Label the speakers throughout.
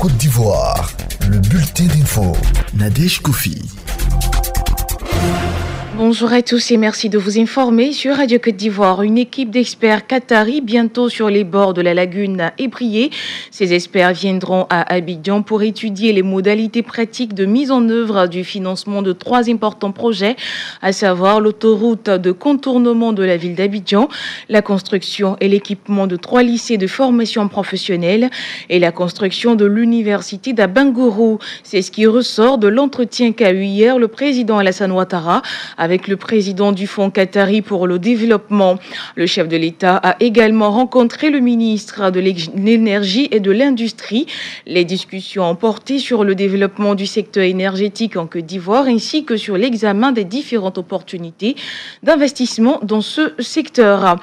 Speaker 1: Côte d'Ivoire, le bulletin d'info, Nadège Koufi.
Speaker 2: Bonjour à tous et merci de vous informer sur Radio Côte d'Ivoire. Une équipe d'experts qataris bientôt sur les bords de la lagune Ébrié. Ces experts viendront à Abidjan pour étudier les modalités pratiques de mise en œuvre du financement de 3 importants projets, à savoir l'autoroute de contournement de la ville d'Abidjan, la construction et l'équipement de 3 lycées de formation professionnelle et la construction de l'université d'Abangourou. C'est ce qui ressort de l'entretien qu'a eu hier le président Alassane Ouattara avec le président du Fonds qatari pour le développement. Le chef de l'État a également rencontré le ministre de l'énergie et de l'industrie. Les discussions ont porté sur le développement du secteur énergétique en Côte d'Ivoire ainsi que sur l'examen des différentes opportunités d'investissement dans ce secteur.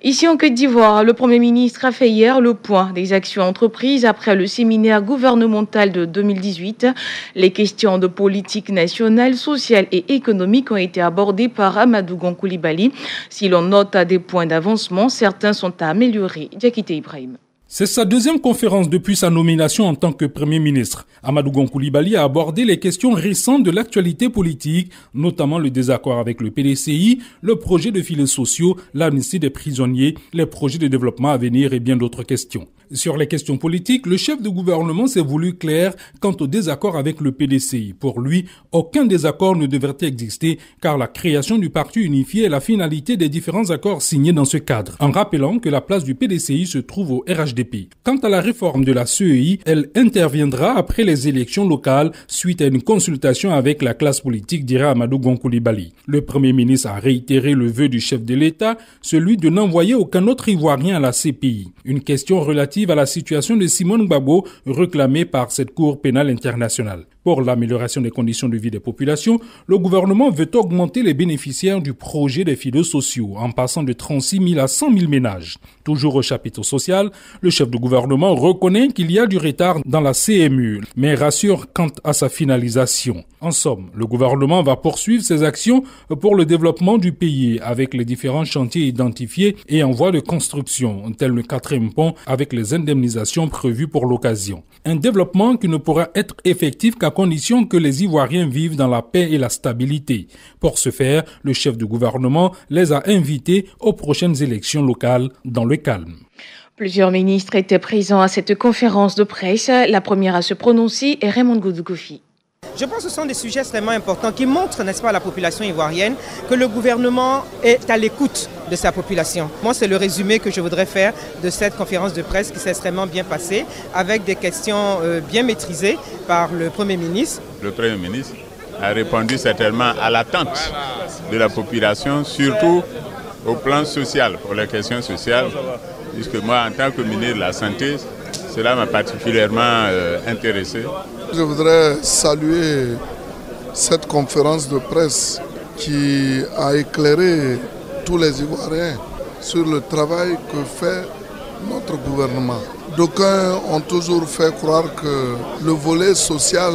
Speaker 2: Ici en Côte d'Ivoire, le Premier ministre a fait hier le point des actions entreprises après le séminaire gouvernemental de 2018. Les questions de politique nationale, sociale et économique ont été abordé par Amadou Gon Coulibaly. Si l'on note à des points d'avancement, certains sont à améliorer. Diakité Ibrahim.
Speaker 3: C'est sa deuxième conférence depuis sa nomination en tant que Premier ministre. Amadou Gon Coulibaly a abordé les questions récentes de l'actualité politique, notamment le désaccord avec le PDCI, le projet de filets sociaux, l'amnistie des prisonniers, les projets de développement à venir et bien d'autres questions. Sur les questions politiques, le chef de gouvernement s'est voulu clair quant au désaccord avec le PDCI. Pour lui, aucun désaccord ne devrait exister car la création du parti unifié est la finalité des différents accords signés dans ce cadre, en rappelant que la place du PDCI se trouve au RHDP. Quant à la réforme de la CEI, elle interviendra après les élections locales suite à une consultation avec la classe politique, dira Amadou Gon Coulibaly. Le Premier ministre a réitéré le vœu du chef de l'État, celui de n'envoyer aucun autre Ivoirien à la CPI. Une question relative à la situation de Simone Gbagbo réclamée par cette Cour pénale internationale. Pour l'amélioration des conditions de vie des populations, le gouvernement veut augmenter les bénéficiaires du projet des filets sociaux en passant de 36 000 à 100 000 ménages. Toujours au chapitre social, le chef de gouvernement reconnaît qu'il y a du retard dans la CMU, mais rassure quant à sa finalisation. En somme, le gouvernement va poursuivre ses actions pour le développement du pays avec les différents chantiers identifiés et en voie de construction, tel le 4e pont avec les indemnisations prévues pour l'occasion. Un développement qui ne pourra être effectif qu'à condition que les Ivoiriens vivent dans la paix et la stabilité. Pour ce faire, le chef de gouvernement les a invités aux prochaines élections locales dans le calme.
Speaker 2: Plusieurs ministres étaient présents à cette conférence de presse. La première à se prononcer est Raymond Goudou-Goufi.
Speaker 4: Je pense que ce sont des sujets extrêmement importants qui montrent, n'est-ce pas, à la population ivoirienne que le gouvernement est à l'écoute de sa population. Moi, c'est le résumé que je voudrais faire de cette conférence de presse qui s'est extrêmement bien passée, avec des questions bien maîtrisées par le Premier ministre.
Speaker 5: Le Premier ministre a répondu certainement à l'attente de la population, surtout au plan social, pour les questions sociales, puisque moi, en tant que ministre de la Santé, cela m'a particulièrement intéressé.
Speaker 6: Je voudrais saluer cette conférence de presse qui a éclairé tous les Ivoiriens sur le travail que fait notre gouvernement. D'aucuns ont toujours fait croire que le volet social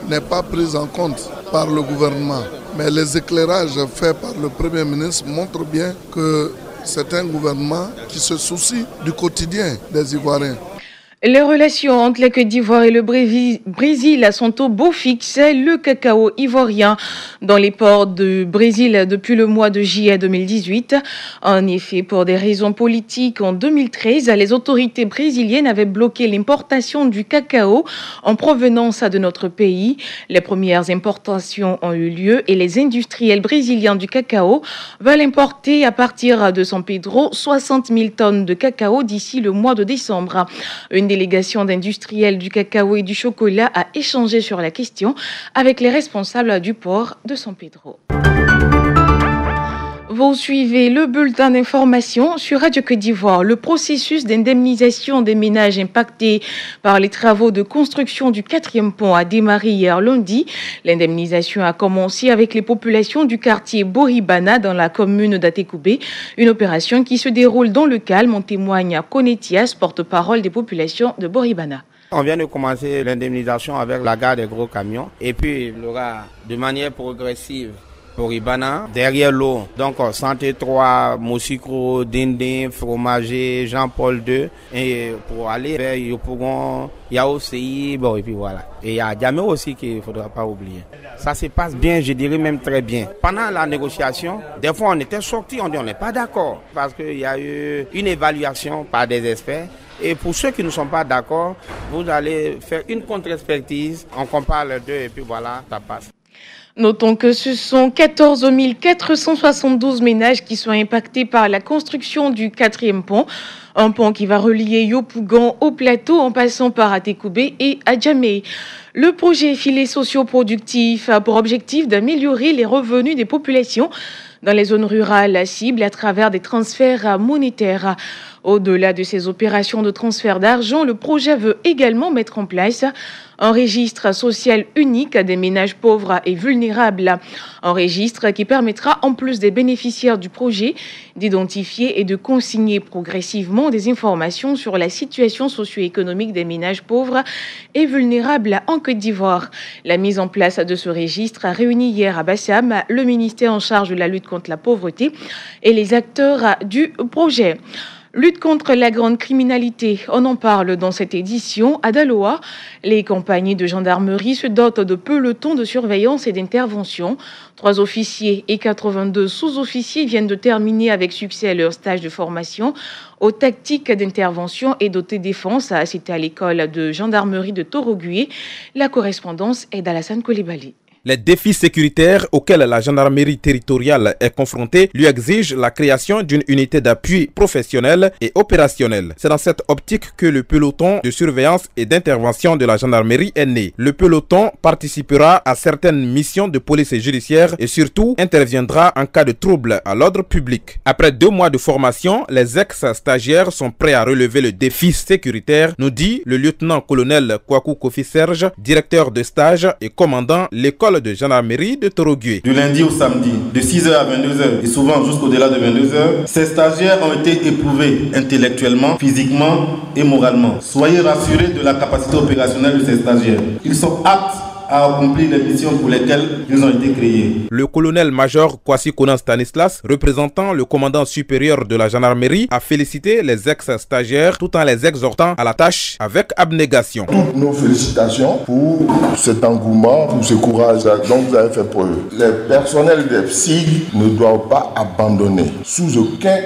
Speaker 6: n'est pas pris en compte par le gouvernement. Mais les éclairages faits par le Premier ministre montrent bien que c'est un gouvernement qui se soucie du quotidien des Ivoiriens.
Speaker 2: Les relations entre la Côte d'Ivoire et le Brésil sont au beau fixe. Le cacao ivoirien dans les ports du Brésil depuis le mois de juillet 2018. En effet, pour des raisons politiques, en 2013, les autorités brésiliennes avaient bloqué l'importation du cacao en provenance de notre pays. Les premières importations ont eu lieu et les industriels brésiliens du cacao veulent importer à partir de San Pedro 60 000 tonnes de cacao d'ici le mois de décembre. Une délégation d'industriels du cacao et du chocolat a échangé sur la question avec les responsables du port de San Pedro. Vous suivez le bulletin d'information sur Radio Côte d'Ivoire. Le processus d'indemnisation des ménages impactés par les travaux de construction du 4e pont a démarré hier lundi. L'indemnisation a commencé avec les populations du quartier Boribana dans la commune d'Atekoubé. Une opération qui se déroule dans le calme, en témoigne Konetias, porte-parole des populations de Boribana.
Speaker 7: On vient de commencer l'indemnisation avec la gare des gros camions et puis il y aura de manière progressive Poribana, derrière l'eau. Donc, Santé 3, Moussikro, Dindin, Fromager, Jean-Paul II. Et pour aller vers Yopougon, il y a aussi, bon, et puis voilà. Et il y a Diamé aussi qu'il ne faudra pas oublier. Ça se passe bien, je dirais même très bien. Pendant la négociation, des fois on était sortis, on dit on n'est pas d'accord. Parce qu'il y a eu une évaluation par des experts. Et pour ceux qui ne sont pas d'accord, vous allez faire une contre-expertise, on compare les deux et puis voilà, ça passe.
Speaker 2: Notons que ce sont 14 472 ménages qui sont impactés par la construction du 4e pont. Un pont qui va relier Yopougon au plateau en passant par Atekoubé et Adjamé. Le projet filet socio-productif a pour objectif d'améliorer les revenus des populations dans les zones rurales cibles à travers des transferts monétaires. Au-delà de ces opérations de transfert d'argent, le projet veut également mettre en place un registre social unique des ménages pauvres et vulnérables. Un registre qui permettra, en plus des bénéficiaires du projet, d'identifier et de consigner progressivement des informations sur la situation socio-économique des ménages pauvres et vulnérables en Côte d'Ivoire. La mise en place de ce registre a réuni hier à Bassam le ministère en charge de la lutte contre la pauvreté et les acteurs du projet. Lutte contre la grande criminalité, on en parle dans cette édition. À Daloa, les compagnies de gendarmerie se dotent de pelotons de surveillance et d'intervention. 3 officiers et 82 sous-officiers viennent de terminer avec succès leur stage de formation aux tactiques d'intervention et d'autodéfense. C'était à l'école de gendarmerie de Torogué. La correspondance est d'Alassane Koulibaly.
Speaker 8: Les défis sécuritaires auxquels la gendarmerie territoriale est confrontée lui exigent la création d'une unité d'appui professionnelle et opérationnelle. C'est dans cette optique que le peloton de surveillance et d'intervention de la gendarmerie est né. Le peloton participera à certaines missions de police judiciaire et surtout interviendra en cas de trouble à l'ordre public. Après 2 mois de formation, les ex-stagiaires sont prêts à relever le défi sécuritaire, nous dit le lieutenant-colonel Kwaku Kofi Serge, directeur de stage et commandant l'école de gendarmerie de Torogué.
Speaker 9: Du lundi au samedi, de 6h à 22h et souvent jusqu'au-delà de 22h, ces stagiaires ont été éprouvés intellectuellement, physiquement et moralement. Soyez rassurés de la capacité opérationnelle de ces stagiaires. Ils sont aptes à accomplir les missions pour lesquelles ils ont été créés.
Speaker 8: Le colonel-major Kwasi Konan Stanislas, représentant le commandant supérieur de la gendarmerie, a félicité les ex-stagiaires tout en les exhortant à la tâche avec abnégation.
Speaker 6: Toutes nos félicitations pour cet engouement, pour ce courage dont vous avez fait preuve. Les personnels des SIG ne doivent pas abandonner sous aucun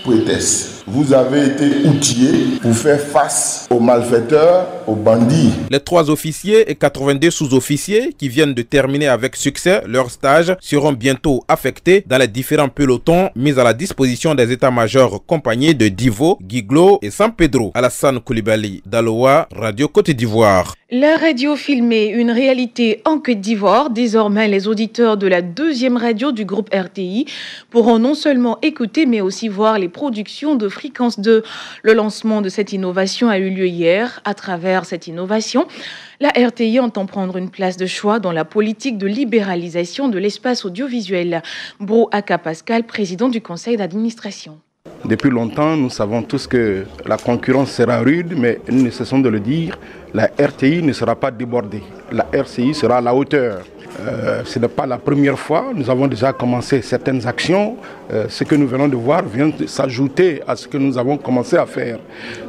Speaker 6: prétexte. Vous avez été outillés pour faire face aux malfaiteurs, aux bandits.
Speaker 8: Les 3 officiers et 82 sous-officiers qui viennent de terminer avec succès leur stage seront bientôt affectés dans les différents pelotons mis à la disposition des états-majors compagnies de Divo, Guiglo et San Pedro. Alassane Koulibaly, Daloa, Radio Côte d'Ivoire.
Speaker 2: La radio filmée, une réalité en Côte d'Ivoire. Désormais, les auditeurs de la 2e radio du groupe RTI pourront non seulement écouter, mais aussi voir les productions de Fréquence 2. Le lancement de cette innovation a eu lieu hier. À travers cette innovation, la RTI entend prendre une place de choix dans la politique de libéralisation de l'espace audiovisuel. Bro Aka Pascal, président du conseil d'administration.
Speaker 10: Depuis longtemps, nous savons tous que la concurrence sera rude, mais nous ne cessons de le dire, la RTI ne sera pas débordée. La RCI sera à la hauteur. Ce n'est pas la première fois, nous avons déjà commencé certaines actions. Ce que nous venons de voir vient s'ajouter à ce que nous avons commencé à faire.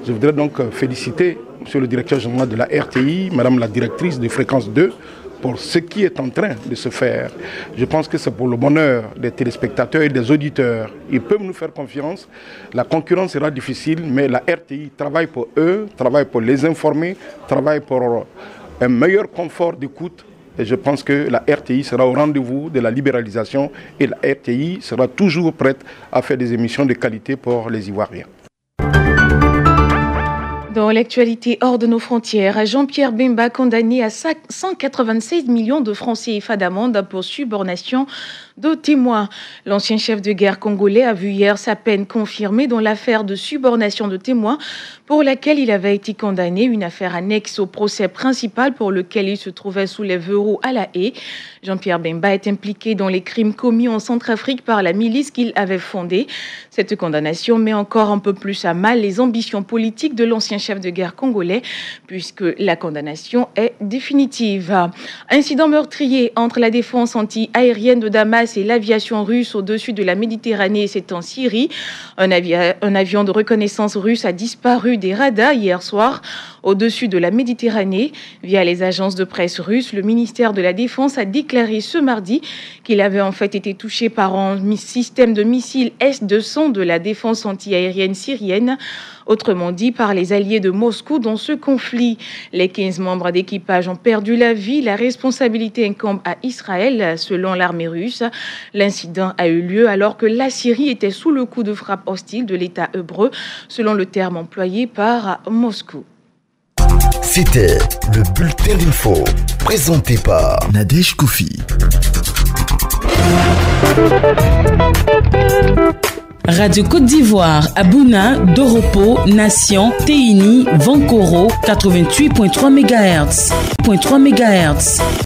Speaker 10: Je voudrais donc féliciter M. le directeur général de la RTI, Madame la directrice de Fréquence 2, pour ce qui est en train de se faire. Je pense que c'est pour le bonheur des téléspectateurs et des auditeurs. Ils peuvent nous faire confiance. La concurrence sera difficile, mais la RTI travaille pour eux, travaille pour les informer, travaille pour un meilleur confort d'écoute. Et je pense que la RTI sera au rendez-vous de la libéralisation et la RTI sera toujours prête à faire des émissions de qualité pour les Ivoiriens.
Speaker 2: Dans l'actualité hors de nos frontières, Jean-Pierre Bemba condamné à 196 millions de francs CFA d'amende pour subornation de témoins. L'ancien chef de guerre congolais a vu hier sa peine confirmée dans l'affaire de subornation de témoins pour laquelle il avait été condamné, une affaire annexe au procès principal pour lequel il se trouvait sous les verrous à La Haye. Jean-Pierre Bemba est impliqué dans les crimes commis en Centrafrique par la milice qu'il avait fondée. Cette condamnation met encore un peu plus à mal les ambitions politiques de l'ancien chef de guerre congolais, puisque la condamnation est définitive. Incident meurtrier entre la défense anti-aérienne de Damas et l'aviation russe au-dessus de la Méditerranée, c'est en Syrie. Un avion de reconnaissance russe a disparu des radars hier soir au-dessus de la Méditerranée. Via les agences de presse russes, le ministère de la Défense a déclaré ce mardi qu'il avait en fait été touché par un système de missiles S-200 de la défense anti-aérienne syrienne, autrement dit par les alliés de Moscou dans ce conflit. Les 15 membres d'équipage ont perdu la vie. La responsabilité incombe à Israël, selon l'armée russe. L'incident a eu lieu alors que la Syrie était sous le coup de frappe hostile de l'État hébreu, selon le terme employé par Moscou.
Speaker 1: C'était le bulletin d'info, présenté par Nadège Koufi.
Speaker 11: Radio Côte d'Ivoire, Abouna, Doropo, Nation, Téini, Vankoro, 88.3 MHz.